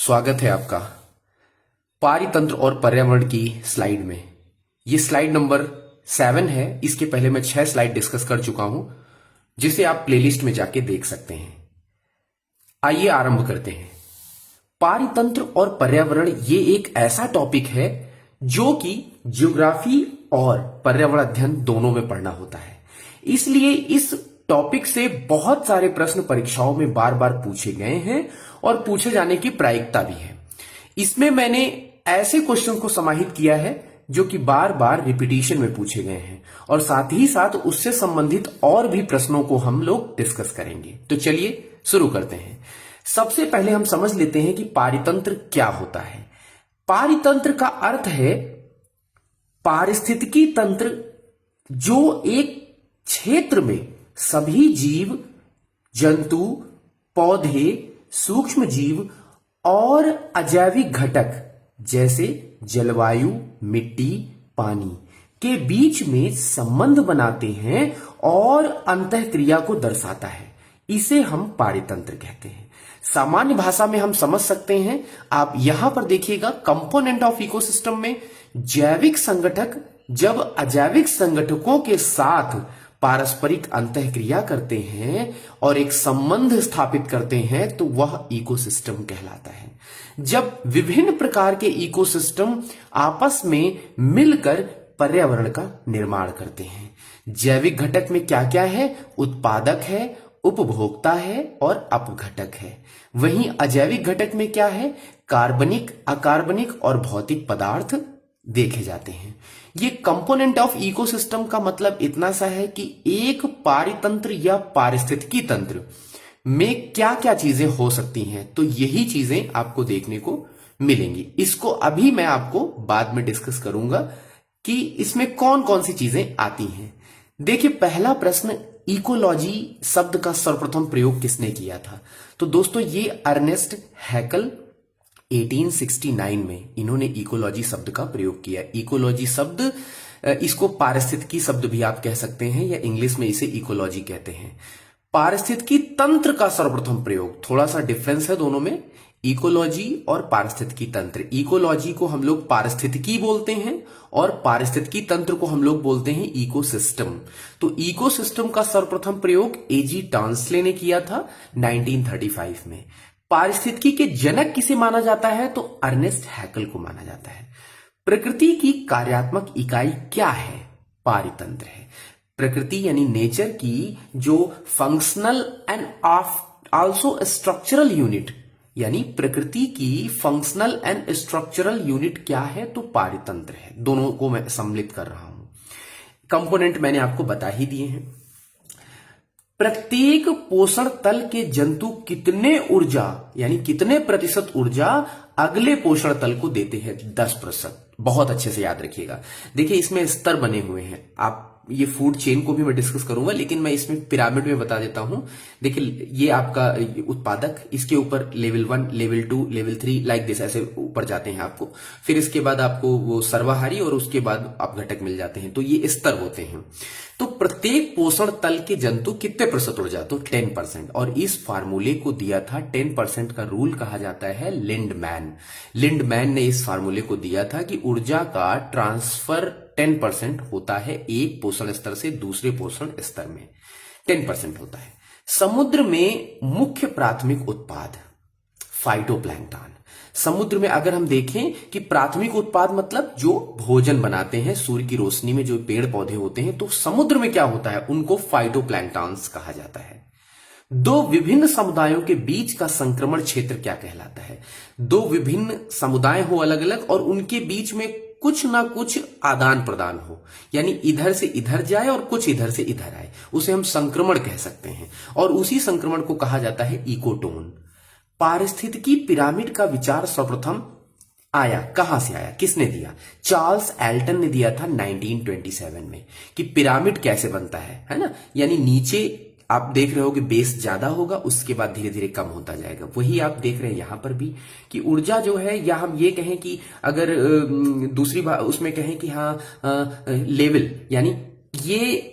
स्वागत है आपका पारितंत्र और पर्यावरण की स्लाइड में। ये स्लाइड नंबर 7 है। इसके पहले मैं 6 स्लाइड डिस्कस कर चुका हूं, जिसे आप प्लेलिस्ट में जाके देख सकते हैं। आइए आरंभ करते हैं। पारितंत्र और पर्यावरण ये एक ऐसा टॉपिक है जो कि ज्योग्राफी और पर्यावरण अध्ययन दोनों में पढ़ना होता है। इसलिए इस टॉपिक से बहुत सारे प्रश्न परीक्षाओं में बार बार पूछे गए हैं और पूछे जाने की प्रायिकता भी है। इसमें मैंने ऐसे क्वेश्चन को समाहित किया है जो कि बार बार रिपीटिशन में पूछे गए हैं और साथ ही साथ उससे संबंधित और भी प्रश्नों को हम लोग डिस्कस करेंगे। तो चलिए शुरू करते हैं। सबसे पहले हम समझ लेते हैं कि पारितंत्र क्या होता है। पारितंत्र का अर्थ है पारिस्थितिकी तंत्र, जो एक क्षेत्र में सभी जीव जंतु, पौधे, सूक्ष्म जीव और अजैविक घटक जैसे जलवायु, मिट्टी, पानी के बीच में संबंध बनाते हैं और अंतःक्रिया को दर्शाता है। इसे हम पारितंत्र कहते हैं। सामान्य भाषा में हम समझ सकते हैं। आप यहां पर देखिएगा, कंपोनेंट ऑफ इकोसिस्टम में जैविक संगठक जब अजैविक संगठकों के साथ पारस्परिक अंतःक्रिया करते हैं और एक संबंध स्थापित करते हैं तो वह इकोसिस्टम कहलाता है। जब विभिन्न प्रकार के इकोसिस्टम आपस में मिलकर पर्यावरण का निर्माण करते हैं। जैविक घटक में क्या क्या है? उत्पादक है, उपभोक्ता है और अपघटक है। वहीं अजैविक घटक में क्या है? कार्बनिक, अकार्बनिक और भौतिक पदार्थ देखे जाते हैं। ये कंपोनेंट ऑफ इकोसिस्टम का मतलब इतना सा है कि एक पारितंत्र या पारिस्थितिकी तंत्र में क्या क्या चीजें हो सकती हैं, तो यही चीजें आपको देखने को मिलेंगी। इसको अभी मैं आपको बाद में डिस्कस करूंगा कि इसमें कौन कौन सी चीजें आती हैं। देखिए, पहला प्रश्न, इकोलॉजी शब्द का सर्वप्रथम प्रयोग किसने किया था? तो दोस्तों, ये अर्नेस्ट हैकल 1869 में इन्होंने इकोलॉजी शब्द का प्रयोग किया। इकोलॉजी शब्द, इसको पारिस्थितिकी शब्द भी आप कह सकते हैं या इंग्लिश में इसे इकोलॉजी कहते हैं। पारिस्थितिकी तंत्र का सर्वप्रथम प्रयोग, थोड़ा सा डिफरेंस है दोनों में, इकोलॉजी और पारिस्थितिकी तंत्र। इकोलॉजी को हम लोग पारिस्थितिकी बोलते हैं और पारिस्थितिकी तंत्र को हम लोग बोलते हैं इकोसिस्टम। तो इकोसिस्टम का सर्वप्रथम प्रयोग एजी टांसले ने किया था 1935 में। पारिस्थितिकी के जनक किसे माना जाता है? तो अर्नेस्ट हैकल को माना जाता है। प्रकृति की कार्यात्मक इकाई क्या है? पारितंत्र है। प्रकृति यानी नेचर की जो functional and also structural unit, यानी प्रकृति की फंक्शनल एंड स्ट्रक्चरल यूनिट क्या है? तो पारितंत्र है। दोनों को मैं सम्मिलित कर रहा हूं। कंपोनेंट मैंने आपको बता ही दिए हैं। प्रत्येक पोषण तल के जंतु कितने ऊर्जा यानी कितने प्रतिशत ऊर्जा अगले पोषण तल को देते हैं? 10%। बहुत अच्छे से याद रखिएगा। देखिए, इसमें स्तर बने हुए हैं। आप ये फूड चेन को भी मैं डिस्कस करूंगा, लेकिन मैं इसमें पिरामिड में बता देता हूं। देखिए, ये आपका उत्पादक, इसके ऊपर level 1, level 2, level 3 like this, ऐसे ऊपर जाते हैं आपको। फिर इसके बाद आपको वो सर्वाहारी और उसके बाद अपघटक मिल जाते हैं। तो ये स्तर होते हैं। तो प्रत्येक पोषण तल के जंतु कितने प्रतिशत ऊर्जा? तो 10%। और इस फार्मूले को दिया था, 10% का रूल कहा जाता है लिंडमैन। लिंडमैन ने इस फार्मूले को दिया था कि ऊर्जा का ट्रांसफर 10% होता है एक पोषण स्तर से दूसरे पोषण स्तर में, 10% होता है। समुद्र में मुख्य प्राथमिक उत्पाद फाइटोप्लैंक्टन। समुद्र में अगर हम देखें कि प्राथमिक उत्पाद मतलब जो भोजन बनाते हैं, सूर्य की रोशनी में जो पेड़ पौधे होते हैं, तो समुद्र में क्या होता है? उनको फाइटोप्लैंक्टन्स कहा जाता है। दो विभिन्न समुदायों के बीच का संक्रमण क्षेत्र क्या कहलाता है? दो विभिन्न समुदाय हो अलग अलग और उनके बीच में कुछ ना कुछ आदान प्रदान हो, यानी इधर से इधर जाए और कुछ इधर से इधर आए, उसे हम संक्रमण कह सकते हैं। और उसी संक्रमण को कहा जाता है इकोटोन। पारिस्थितिकी पिरामिड का विचार सर्वप्रथम आया, कहां से आया, किसने दिया? चार्ल्स एल्टन ने दिया था 1927 में, कि पिरामिड कैसे बनता है ना। यानी नीचे आप देख रहे हो कि बेस ज्यादा होगा, उसके बाद धीरे धीरे कम होता जाएगा। वही आप देख रहे हैं यहां पर भी कि ऊर्जा जो है, या हम ये कहें कि अगर दूसरी बात उसमें कहें कि हाँ, लेवल यानी ये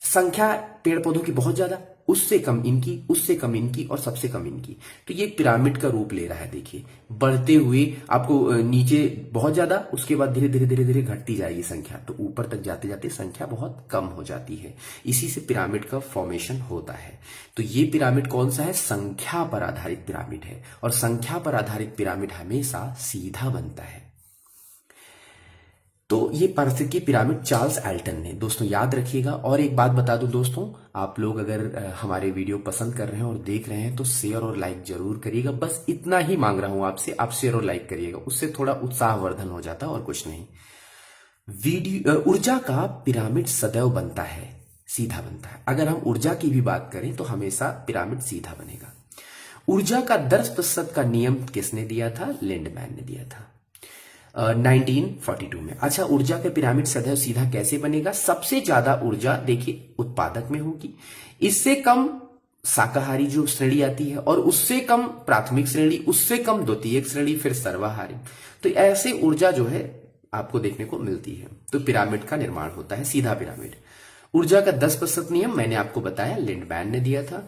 संख्या पेड़ पौधों की बहुत ज्यादा, उससे कम इनकी, उससे कम इनकी और सबसे कम इनकी। तो ये पिरामिड का रूप ले रहा है। देखिए बढ़ते हुए आपको नीचे बहुत ज्यादा, उसके बाद धीरे धीरे धीरे धीरे घटती जाएगी संख्या, तो ऊपर तक जाते जाते संख्या बहुत कम हो जाती है। इसी से पिरामिड का फॉर्मेशन होता है। तो ये पिरामिड कौन सा है? संख्या पर आधारित पिरामिड है, और संख्या पर आधारित पिरामिड हमेशा सीधा बनता है। तो ये पारिस्थितिकी पिरामिड चार्ल्स एल्टन ने दोस्तों याद रखिएगा। और एक बात बता दूं दोस्तों, आप लोग अगर हमारे वीडियो पसंद कर रहे हैं और देख रहे हैं तो शेयर और लाइक जरूर करिएगा। बस इतना ही मांग रहा हूं आपसे, आप शेयर और लाइक करिएगा, उससे थोड़ा उत्साहवर्धन हो जाता है और कुछ नहीं। ऊर्जा का पिरामिड सदैव बनता है, सीधा बनता है। अगर हम ऊर्जा की भी बात करें तो हमेशा पिरामिड सीधा बनेगा। ऊर्जा का 10% का नियम किसने दिया था? लिंडमैन ने दिया था 1942 में। अच्छा, ऊर्जा का पिरामिड सदैव सीधा कैसे बनेगा? सबसे ज्यादा ऊर्जा देखिए उत्पादक में होगी, इससे कम शाकाहारी जो श्रेणी आती है, और उससे कम प्राथमिक श्रेणी, उससे कम द्वितीयक श्रेणी, फिर सर्वाहारी। तो ऐसे ऊर्जा जो है आपको देखने को मिलती है। तो पिरामिड का निर्माण होता है सीधा पिरामिड। ऊर्जा का 10% नियम मैंने आपको बताया, लिंडमैन ने दिया था।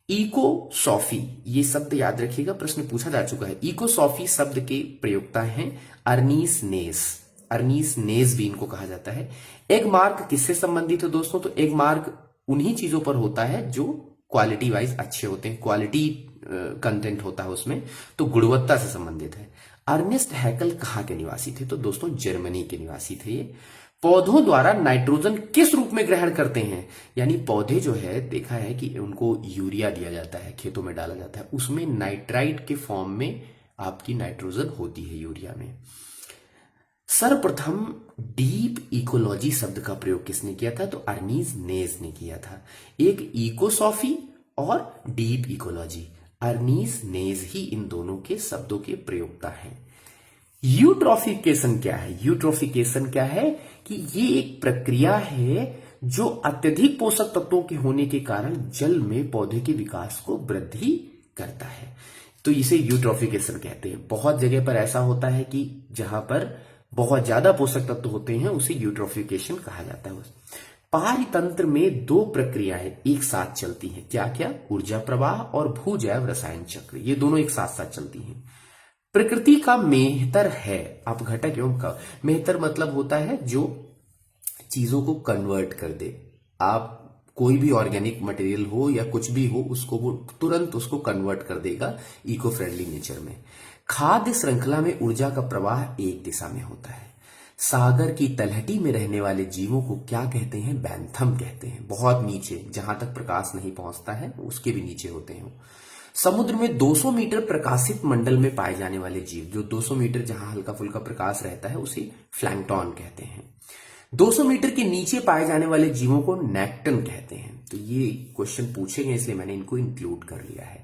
इकोसॉफी, ये शब्द याद रखिएगा, प्रश्न पूछा जा चुका है। इकोसॉफी शब्द के प्रयोक्ता हैं अर्नीस नेस। अर्नीस नेस भी इनको कहा जाता है। एग मार्क किससे संबंधित है दोस्तों? तो एग मार्क उन्हीं चीजों पर होता है जो क्वालिटी वाइज अच्छे होते हैं, क्वालिटी कंटेंट होता है उसमें, तो गुणवत्ता से संबंधित है। अर्नेस्ट हैकल कहाँ के निवासी थे? तो दोस्तों जर्मनी के निवासी थे ये। पौधों द्वारा नाइट्रोजन किस रूप में ग्रहण करते हैं? यानी पौधे जो है, देखा है कि उनको यूरिया दिया जाता है, खेतों में डाला जाता है, उसमें नाइट्राइट के फॉर्म में आपकी नाइट्रोजन होती है यूरिया में। सर्वप्रथम डीप इकोलॉजी शब्द का प्रयोग किसने किया था? तो अर्नीस नेस ने किया था। एक इकोसॉफी और डीप इकोलॉजी, अर्नीस नेस ही इन दोनों के शब्दों के प्रयोक्ता हैं। यूट्रोफिकेशन क्या है? यूट्रोफिकेशन क्या है कि ये एक प्रक्रिया है जो अत्यधिक पोषक तत्वों के होने के कारण जल में पौधे के विकास को वृद्धि करता है, तो इसे यूट्रोफिकेशन कहते हैं। बहुत जगह पर ऐसा होता है कि जहां पर बहुत ज्यादा पोषक तत्व होते हैं उसे यूट्रोफिकेशन कहा जाता है। पारितंत्र में दो प्रक्रियाएं एक साथ चलती हैं, क्या क्या? ऊर्जा प्रवाह और भूजैव रसायन चक्र, ये दोनों एक साथ साथ चलती हैं। प्रकृति का मेहतर है अपघटक एवं का, मेहतर मतलब होता है जो चीजों को कन्वर्ट कर दे। आप कोई भी ऑर्गेनिक मटेरियल हो या कुछ भी हो, उसको वो तुरंत उसको कन्वर्ट कर देगा इको फ्रेंडली नेचर में। खाद्य श्रृंखला में ऊर्जा का प्रवाह एक दिशा में होता है। सागर की तलहटी में रहने वाले जीवों को क्या कहते हैं? बैंथम कहते हैं। बहुत नीचे, जहां तक प्रकाश नहीं पहुंचता है उसके भी नीचे होते हैं। समुद्र में 200 मीटर प्रकाशित मंडल में पाए जाने वाले जीव, जो 200 मीटर जहां हल्का फुल्का प्रकाश रहता है उसे प्लैंकटन कहते हैं। 200 मीटर के नीचे पाए जाने वाले जीवों को नेक्टन कहते हैं। तो ये क्वेश्चन पूछे गए इसलिए मैंने इनको इंक्लूड कर लिया है।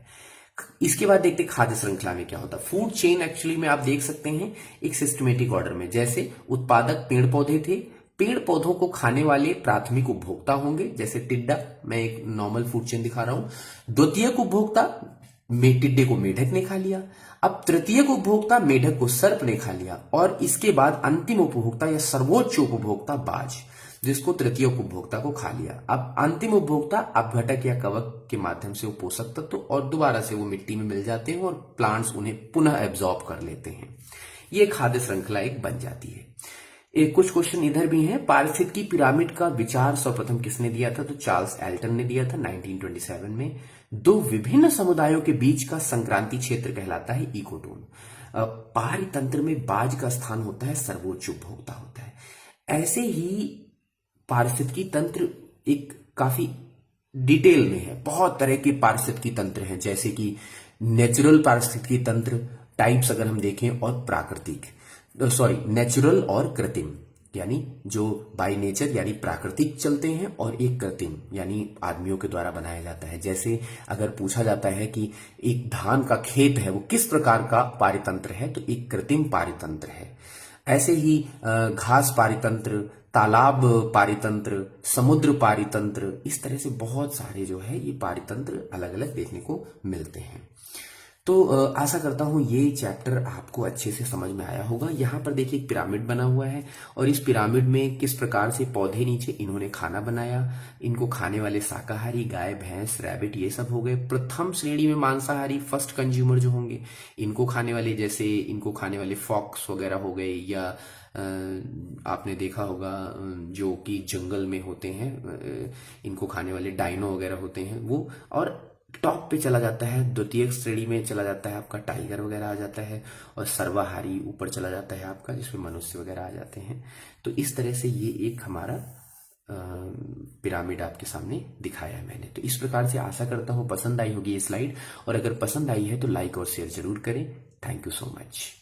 इसके बाद देखते हैं खाद्य श्रृंखला में क्या होता है। फूड चेन एक्चुअली में आप देख सकते हैं एक सिस्टमेटिक ऑर्डर में, जैसे उत्पादक पेड़ पौधे थे, पेड़ पौधों को खाने वाले प्राथमिक उपभोक्ता होंगे, जैसे टिड्डा, मैं एक नॉर्मल फूड चेन दिखा रहा हूं। द्वितीयक उपभोक्ता, टिड्डे को मेढक ने खा लिया। अब तृतीयक उपभोक्ता, मेढक को सर्प ने खा लिया। और इसके बाद अंतिम उपभोक्ता या सर्वोच्च उपभोक्ता बाज, जिसको तृतीयक उपभोक्ता को खा लिया। अब अंतिम उपभोक्ता अपघटक या कवक के माध्यम से वो पोषक तत्व और दोबारा से वो मिट्टी में मिल जाते हैं और प्लांट्स उन्हें पुनः एब्जॉर्ब कर लेते हैं। ये खाद्य श्रृंखला एक बन जाती है। एक कुछ क्वेश्चन इधर भी हैं। पारिस्थितिकी पिरामिड का विचार सर्वप्रथम किसने दिया था? तो चार्ल्स एल्टन ने दिया था 1927 में। दो विभिन्न समुदायों के बीच का संक्रांति क्षेत्र कहलाता है इकोटोन। पारितंत्र में बाज का स्थान होता है, सर्वोच्च उपभोक्ता होता है। ऐसे ही पारिस्थितिकी तंत्र एक काफी डिटेल में है। बहुत तरह के पारिस्थितिकी तंत्र हैं, जैसे कि नेचुरल पारिस्थितिकी तंत्र टाइप्स अगर हम देखें, और प्राकृतिक, नेचुरल और कृत्रिम, यानी जो बाय नेचर यानी प्राकृतिक चलते हैं, और एक कृत्रिम यानी आदमियों के द्वारा बनाया जाता है। जैसे अगर पूछा जाता है कि एक धान का खेत है वो किस प्रकार का पारितंत्र है, तो एक कृत्रिम पारितंत्र है। ऐसे ही घास पारितंत्र, तालाब पारितंत्र, समुद्र पारितंत्र, इस तरह से बहुत सारे जो है ये पारितंत्र अलग अलग देखने को मिलते हैं। तो आशा करता हूँ ये चैप्टर आपको अच्छे से समझ में आया होगा। यहाँ पर देखिए एक पिरामिड बना हुआ है और इस पिरामिड में किस प्रकार से पौधे नीचे इन्होंने खाना बनाया। इनको खाने वाले शाकाहारी गाय भैंस रैबिट ये सब हो गए। प्रथम श्रेणी में मांसाहारी फर्स्ट कंज्यूमर जो होंगे इनको खाने वाले, जैसे इनको खाने वाले फॉक्स वगैरह हो गए, या आपने देखा होगा जो कि जंगल में होते हैं इनको खाने वाले डायनो वगैरह होते हैं वो। और टॉप पे चला जाता है, द्वितीय श्रेणी में चला जाता है आपका टाइगर वगैरह आ जाता है, और सर्वाहारी ऊपर चला जाता है आपका, जिसमें मनुष्य वगैरह आ जाते हैं। तो इस तरह से ये एक हमारा पिरामिड आपके सामने दिखाया है मैंने। तो इस प्रकार से आशा करता हूँ पसंद आई होगी ये स्लाइड, और अगर पसंद आई है तो लाइक और शेयर जरूर करें। Thank you so much.